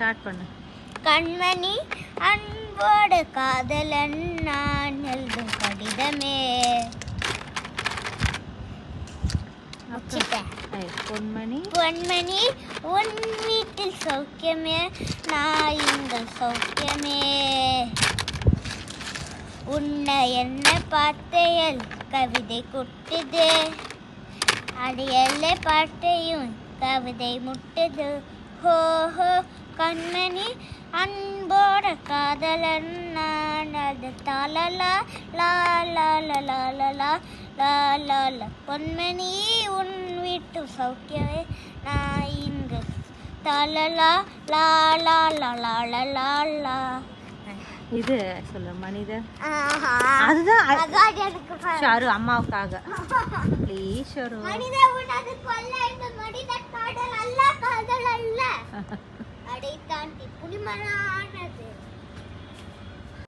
Start பண்ணு. கண்மணி அன்போடு காதலன் நான் எழுதும் கடிதமே. பொன்மணி பொன்மணி உன் வீட்டில் சௌக்கியமே, நான் இங்கள் சௌக்கியமே. உன்னை என்ன பார்த்தேல் கவிதை கொட்டுது, அடையல்ல பாட்டையும் கவிதை முட்டுது. ஹோ ஹோ கண்மணி அன்போட காதலன் நான் அது தாலலா லா லா லா லா லா லா லா லா லா. பொன்மணி உன் வீட்டு சௌக்கியமே, நான் இங்கு தாலலா லா லா லா லா லா லா லா. இது சொல்லு மனிதர். அதுதான் ஷாரு அம்மாவுக்காக. ப்ளீஸ் ஷாரு. மனிதர் உனது கொல்ல இந்த மனிதர் காதல் அல்ல, காதல் அல்ல. அடை தாண்டி புலிமனா